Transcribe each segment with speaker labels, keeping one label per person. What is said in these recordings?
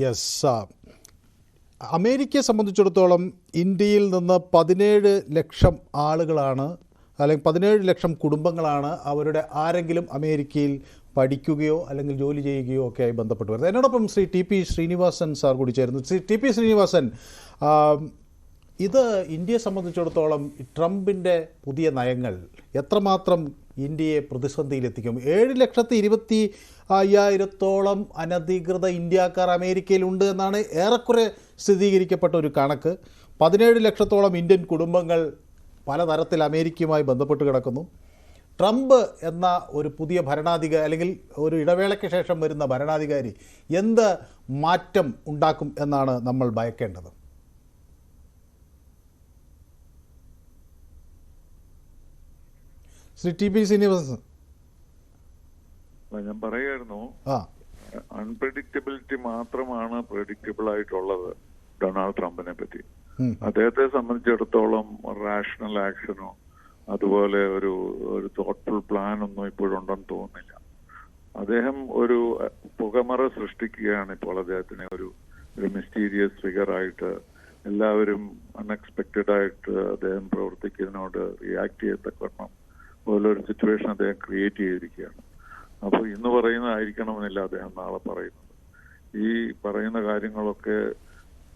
Speaker 1: Yes. അമേരിക്കയെ സംബന്ധിച്ചിടത്തോളം ഇന്ത്യയിൽ നിന്ന് 17 ലക്ഷം ആളുകളാണ്, അല്ലെങ്കിൽ 17 ലക്ഷം കുടുംബങ്ങളാണ് അവരുടെ ആരെങ്കിലും അമേരിക്കയിൽ പഠിക്കുകയോ അല്ലെങ്കിൽ ജോലി ചെയ്യുകയോ ഒക്കെ ആയി ബന്ധപ്പെട്ട് വരുന്നത്. എന്നോടൊപ്പം ശ്രീ ടി.പി. ശ്രീനിവാസൻ സാർ കൂടി ചേരുന്നു. ശ്രീ ടി.പി. ശ്രീനിവാസൻ, ഇത് ഇന്ത്യയെ സംബന്ധിച്ചിടത്തോളം ട്രംപിൻ്റെ പുതിയ നയങ്ങൾ എത്രമാത്രം ഇന്ത്യയെ പ്രതിസന്ധിയിലെത്തിക്കും? 7,25,000 അനധികൃത ഇന്ത്യക്കാർ അമേരിക്കയിലുണ്ട് എന്നാണ് ഏറെക്കുറെ സ്ഥിരീകരിക്കപ്പെട്ട ഒരു കണക്ക്. 17 ലക്ഷത്തോളം ഇന്ത്യൻ കുടുംബങ്ങൾ പലതരത്തിൽ അമേരിക്കയുമായി ബന്ധപ്പെട്ട് കിടക്കുന്നു. ട്രംപ് എന്ന ഒരു പുതിയ ഭരണാധികാരി, അല്ലെങ്കിൽ ഒരു ഇടവേളയ്ക്ക് ശേഷം വരുന്ന ഭരണാധികാരി എന്ത് മാറ്റം ഉണ്ടാക്കും എന്നാണ് നമ്മൾ ഭയക്കേണ്ടത്? ശ്രീ ടി.പി. ശ്രീനിവാസൻ.
Speaker 2: ഞാൻ പറയായിരുന്നു, അൺപ്രഡിക്റ്റബിലിറ്റി മാത്രമാണ് പ്രഡിക്റ്റബിൾ ആയിട്ടുള്ളത് ഡൊണാൾഡ് ട്രംപിനെ പറ്റി. അദ്ദേഹത്തെ സംബന്ധിച്ചിടത്തോളം റാഷണൽ ആക്ഷനോ അതുപോലെ ഒരു തോട്ട്ഫുൾ പ്ലാൻ ഒന്നും ഇപ്പോഴുണ്ടെന്ന് തോന്നുന്നില്ല. അദ്ദേഹം ഒരു പുകമറ സൃഷ്ടിക്കുകയാണ് ഇപ്പോൾ. അദ്ദേഹത്തിനെ ഒരു മിസ്റ്റീരിയസ് ഫിഗറായിട്ട് എല്ലാവരും അൺഎക്സ്പെക്റ്റഡ് ആയിട്ട് അദ്ദേഹം പ്രവർത്തിക്കുന്നതിനോട് റിയാക്ട് ചെയ്യത്തക്കണം പോലൊരു സിറ്റുവേഷൻ അദ്ദേഹം ക്രിയേറ്റ് ചെയ്തിരിക്കുകയാണ്. അപ്പോൾ ഇന്ന് പറയുന്നതായിരിക്കണമെന്നില്ല അദ്ദേഹം നാളെ പറയുന്നത്. ഈ പറയുന്ന കാര്യങ്ങളൊക്കെ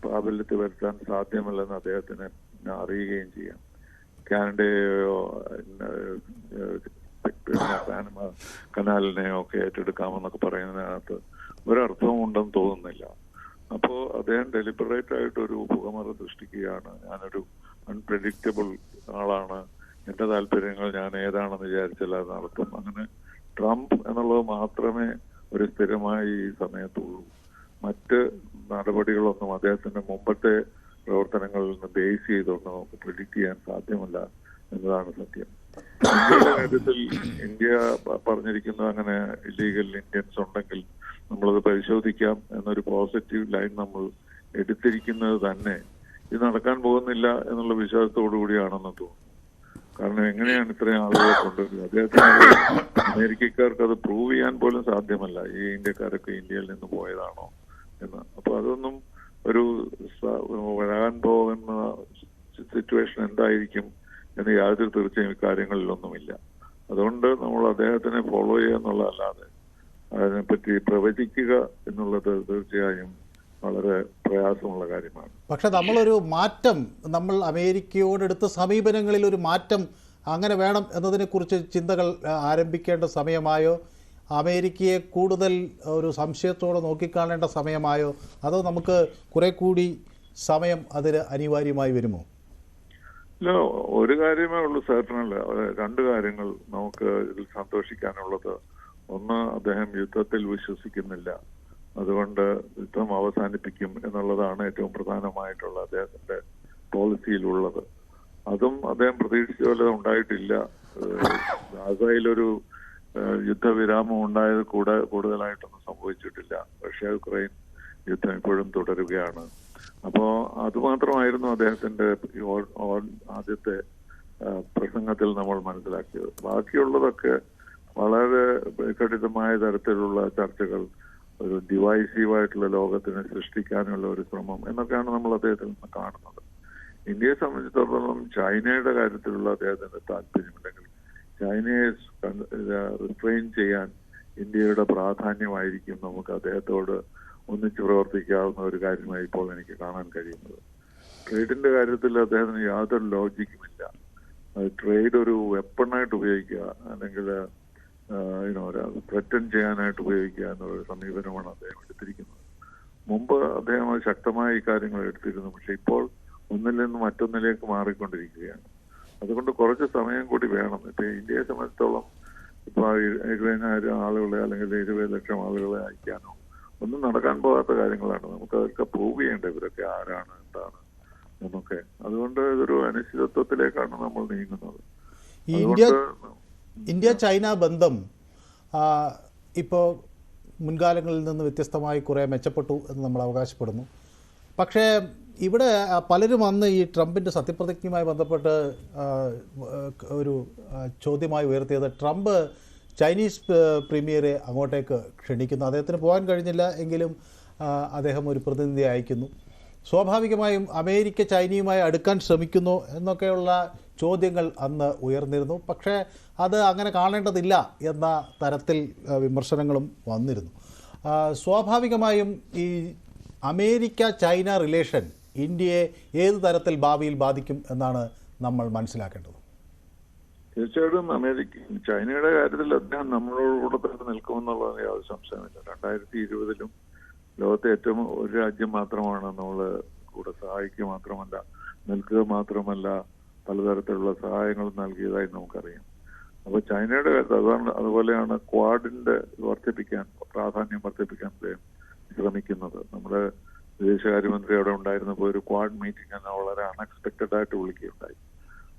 Speaker 2: പ്രാബല്യത്തിൽ വരുത്താൻ സാധ്യമല്ലെന്ന് അദ്ദേഹത്തിന് അറിയുകയും ചെയ്യാം. കാനഡയോ പാനമ കനാലിനെയോ ഒക്കെ ഏറ്റെടുക്കാമെന്നൊക്കെ പറയുന്നതിനകത്ത് ഒരർത്ഥവും ഉണ്ടെന്ന് തോന്നുന്നില്ല. അപ്പോൾ അദ്ദേഹം ഡെലിബറേറ്റ് ആയിട്ടൊരു പുകമറ സൃഷ്ടിക്കുകയാണ്. ഞാനൊരു അൺപ്രഡിക്റ്റബിൾ ആളാണ്, എന്റെ താല്പര്യങ്ങൾ ഞാൻ ഏതാണെന്ന് വിചാരിച്ചാൽ അത് നടത്തും. അങ്ങനെ ട്രംപ് എന്നുള്ളത് മാത്രമേ ഒരു സ്ഥിരമായി ഈ സമയത്തുള്ളൂ. മറ്റ് നടപടികളൊന്നും അദ്ദേഹത്തിന്റെ മുമ്പത്തെ പ്രവർത്തനങ്ങളിൽ നിന്ന് ബേസ് ചെയ്തൊന്നും നമുക്ക് പ്രിഡിക്റ്റ് ചെയ്യാൻ സാധ്യമല്ല എന്നതാണ് സത്യം. ഇന്ത്യയുടെ കാര്യത്തിൽ ഇന്ത്യ പറഞ്ഞിരിക്കുന്നത് അങ്ങനെ ഇല്ലീഗൽ ഇന്ത്യൻസ് ഉണ്ടെങ്കിൽ നമ്മളത് പരിശോധിക്കാം എന്നൊരു പോസിറ്റീവ് ലൈൻ നമ്മൾ എടുത്തിരിക്കുന്നത് തന്നെ ഇത് നടക്കാൻ പോകുന്നില്ല എന്നുള്ള വിശ്വാസത്തോടു കൂടിയാണെന്ന് തോന്നുന്നു. കാരണം എങ്ങനെയാണ് ഇത്രയും ആളുകളെ കൊണ്ടുവരുന്നത്? അദ്ദേഹത്തിന് അമേരിക്കക്കാർക്ക് അത് പ്രൂവ് ചെയ്യാൻ പോലും സാധ്യമല്ല ഈ ഇന്ത്യക്കാരൊക്കെ ഇന്ത്യയിൽ നിന്ന് പോയതാണോ എന്ന്. അപ്പൊ അതൊന്നും ഒരു വരാൻ പോകുന്ന സിറ്റുവേഷൻ എന്തായിരിക്കും എന്ന് യാതൊരു തീർച്ചയായും കാര്യങ്ങളിലൊന്നുമില്ല. അതുകൊണ്ട് നമ്മൾ അദ്ദേഹത്തിനെ ഫോളോ ചെയ്യുക എന്നുള്ളതല്ലാതെ അതിനെപ്പറ്റി പ്രവചിക്കുക എന്നുള്ളത് തീർച്ചയായും വളരെ പ്രയാസമുള്ള കാര്യമാണ്.
Speaker 1: പക്ഷെ നമ്മളൊരു മാറ്റം, നമ്മൾ അമേരിക്കയോടെടുത്ത സമീപനങ്ങളിൽ ഒരു മാറ്റം അങ്ങനെ വേണം എന്നതിനെക്കുറിച്ച് ചിന്തകൾ ആരംഭിക്കേണ്ട സമയമായോ? അമേരിക്കയെ കൂടുതൽ ഒരു സംശയത്തോടെ നോക്കിക്കാണേണ്ട സമയമായോ? അതോ നമുക്ക് കുറെ കൂടി സമയം അതിന് അനിവാര്യമായി വരുമോ?
Speaker 2: ഇല്ല, ഒരു കാര്യമേ ഉള്ളൂ സർട്ടനല്ല. രണ്ട് കാര്യങ്ങൾ നമുക്ക് ഇതിൽ സന്തോഷിക്കാനുള്ളത്. ഒന്ന്, അദ്ദേഹം യുദ്ധത്തിൽ വിശ്വസിക്കുന്നില്ല, അതുകൊണ്ട് യുദ്ധം അവസാനിപ്പിക്കും എന്നുള്ളതാണ് ഏറ്റവും പ്രധാനമായിട്ടുള്ള അദ്ദേഹത്തിന്റെ പോളിസിയിലുള്ളത്. അതും അദ്ദേഹം പ്രതീക്ഷിച്ച പോലെ ഉണ്ടായിട്ടില്ല. ഗാസയിലൊരു യുദ്ധവിരാമം ഉണ്ടായത് കൂടുതലായിട്ടൊന്നും സംഭവിച്ചിട്ടില്ല. റഷ്യ യുക്രൈൻ യുദ്ധം ഇപ്പോഴും തുടരുകയാണ്. അപ്പോ അതുമാത്രമായിരുന്നു അദ്ദേഹത്തിന്റെ ആദ്യത്തെ പ്രസംഗത്തിൽ നമ്മൾ മനസ്സിലാക്കിയത്. ബാക്കിയുള്ളതൊക്കെ വളരെ ഘടിതമായ തരത്തിലുള്ള ചർച്ചകൾ, ഒരു ഡിവൈസീവായിട്ടുള്ള ലോകത്തിനെ സൃഷ്ടിക്കാനുള്ള ഒരു ശ്രമം എന്നൊക്കെയാണ് നമ്മൾ അദ്ദേഹത്തിൽ നിന്ന് കാണുന്നത്. ഇന്ത്യയെ സംബന്ധിച്ചിടത്തോളം ചൈനയുടെ കാര്യത്തിലുള്ള അദ്ദേഹത്തിന്റെ താല്പര്യമുണ്ടെങ്കിൽ ചൈനയെ റിസ്ട്രെയിൻ ചെയ്യാൻ ഇന്ത്യയുടെ പ്രാധാന്യമായിരിക്കും നമുക്ക് അദ്ദേഹത്തോട് ഒന്നിച്ച് പ്രവർത്തിക്കാവുന്ന ഒരു കാര്യമായി ഇപ്പോൾ എനിക്ക് കാണാൻ കഴിയുന്നത്. ട്രേഡിന്റെ കാര്യത്തിൽ അദ്ദേഹത്തിന് യാതൊരു ലോജിക്കുമില്ല. ട്രേഡ് ഒരു വെപ്പണായിട്ട് ഉപയോഗിക്കുക, അല്ലെങ്കിൽ ത്രെറ്റൻ ചെയ്യാനായിട്ട് ഉപയോഗിക്കുക എന്നുള്ളൊരു സമീപനമാണ് അദ്ദേഹം എടുത്തിരിക്കുന്നത്. മുമ്പ് അദ്ദേഹം ശക്തമായ ഈ കാര്യങ്ങൾ എടുത്തിരുന്നു. പക്ഷെ ഇപ്പോൾ ഒന്നിൽ നിന്ന് മറ്റൊന്നിലേക്ക് മാറിക്കൊണ്ടിരിക്കുകയാണ്. അതുകൊണ്ട് കുറച്ച് സമയം കൂടി വേണം. ഇപ്പൊ ഇന്ത്യയെ സംബന്ധിച്ചിടത്തോളം ഇപ്പൊ 20,000 ആളുകളെ അല്ലെങ്കിൽ 20 ലക്ഷം ആളുകളെ അയക്കാനോ ഒന്നും നടക്കാൻ പോകാത്ത കാര്യങ്ങളാണ്. നമുക്ക് അതൊക്കെ പ്രൂവ് ചെയ്യേണ്ട ഇവരൊക്കെ ആരാണ് എന്താണ് എന്നൊക്കെ. അതുകൊണ്ട് ഇതൊരു അനിശ്ചിതത്വത്തിലേക്കാണ് നമ്മൾ നീങ്ങുന്നത്.
Speaker 1: ഇന്ത്യ ചൈന ബന്ധം ഇപ്പോൾ മുൻകാലങ്ങളിൽ നിന്ന് വ്യത്യസ്തമായി കുറേ മെച്ചപ്പെട്ടു എന്ന് നമ്മൾ അവകാശപ്പെടുന്നു. പക്ഷേ ഇവിടെ പലരും അന്ന് ഈ ട്രംപിൻ്റെ സത്യപ്രതിജ്ഞയുമായി ബന്ധപ്പെട്ട് ഒരു ചോദ്യമായി ഉയർത്തിയത്, ട്രംപ് ചൈനീസ് പ്രീമിയറെ അങ്ങോട്ടേക്ക് ക്ഷണിക്കുന്നു, അദ്ദേഹത്തിന് പോകാൻ കഴിഞ്ഞില്ല എങ്കിലും അദ്ദേഹം ഒരു പ്രതിനിധി അയക്കുന്നു. സ്വാഭാവികമായും അമേരിക്ക ചൈനയുമായി അടുക്കാൻ ശ്രമിക്കുന്നു എന്നൊക്കെയുള്ള ചോദ്യങ്ങൾ അന്ന് ഉയർന്നിരുന്നു. പക്ഷേ അത് അങ്ങനെ കാണേണ്ടതില്ല എന്ന തരത്തിൽ വിമർശനങ്ങളും വന്നിരുന്നു. സ്വാഭാവികമായും ഈ അമേരിക്ക ചൈന റിലേഷൻ ഇന്ത്യയെ ഏത് തരത്തിൽ ഭാവിയിൽ ബാധിക്കും എന്നാണ് നമ്മൾ മനസ്സിലാക്കേണ്ടത്?
Speaker 2: തീർച്ചയായിട്ടും ചൈനയുടെ കാര്യത്തിൽ അദ്ദേഹം നമ്മളോട് തന്നെ നിൽക്കുമെന്നുള്ളത് യാതൊരു സംശയമില്ല. 2020 ലോകത്തെ ഏറ്റവും ഒരു രാജ്യം മാത്രമാണ് നമ്മൾ കൂടെ സഹായിക്കുക മാത്രമല്ല, നിൽക്കുക മാത്രമല്ല, പലതരത്തിലുള്ള സഹായങ്ങൾ നൽകിയതായി നമുക്കറിയാം. അപ്പൊ ചൈനയുടെ കാര്യത്തിൽ അതുപോലെയാണ് ക്വാഡിന്റെ പ്രാധാന്യം വർദ്ധിപ്പിക്കാൻ അദ്ദേഹം ശ്രമിക്കുന്നത്. നമ്മുടെ വിദേശകാര്യമന്ത്രി അവിടെ ഉണ്ടായിരുന്നപ്പോൾ ഒരു ക്വാഡ് മീറ്റിംഗ് തന്നെ വളരെ അൺഎക്സ്പെക്റ്റഡ് ആയിട്ട് വിളിക്കുകയുണ്ടായി.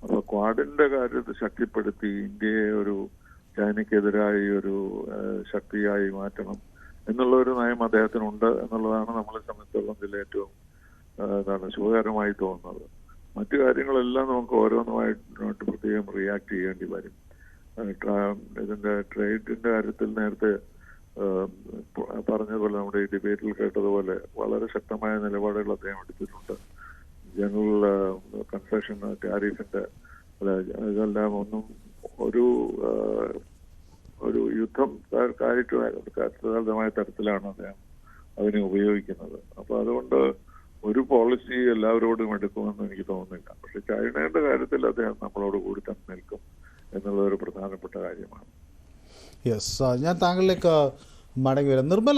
Speaker 2: അപ്പൊ ക്വാഡിന്റെ കാര്യത്തിൽ ശക്തിപ്പെടുത്തി ഇന്ത്യയെ ഒരു ചൈനയ്ക്കെതിരായി ഒരു ശക്തിയായി മാറ്റണം എന്നുള്ള ഒരു നയം അദ്ദേഹത്തിനുണ്ട് എന്നുള്ളതാണ് നമ്മളെ സംബന്ധിച്ചിടത്തോളം ഇതിൽ ഏറ്റവും ശുഭകരമായി തോന്നുന്നത്. മറ്റു കാര്യങ്ങളെല്ലാം നമുക്ക് ഓരോന്നുമായിട്ട് പ്രത്യേകം റിയാക്ട് ചെയ്യേണ്ടി വരും. ഇതിന്റെ ട്രേഡിന്റെ കാര്യത്തിൽ നേരത്തെ പറഞ്ഞതുപോലെ നമ്മുടെ ഈ ഡിബേറ്റിൽ കേട്ടതുപോലെ വളരെ ശക്തമായ നിലപാടുകൾ അദ്ദേഹം എടുത്തിട്ടുണ്ട്. ജനറൽ കൺസെഷൻ ടാരിഫിന്റെ ഇതെല്ലാം ഒന്നും ഒരു യുദ്ധം കാര്യമായ തരത്തിലാണ് അദ്ദേഹം അതിനെ ഉപയോഗിക്കുന്നത്. അപ്പൊ അതുകൊണ്ട് ഒരു പോളിസി എല്ലാവരോടും എടുക്കുമെന്ന് എനിക്ക് തോന്നുന്നില്ല. പക്ഷെ ചൈനയുടെ കാര്യത്തിൽ അദ്ദേഹം നമ്മളോട് കൂടി തന്നെ നിൽക്കും എന്നുള്ളത് ഒരു പ്രധാനപ്പെട്ട കാര്യമാണ്.
Speaker 1: യെസ്, ഞാൻ താങ്കളിലേക്ക് മടങ്ങി വരാം. നിർമ്മല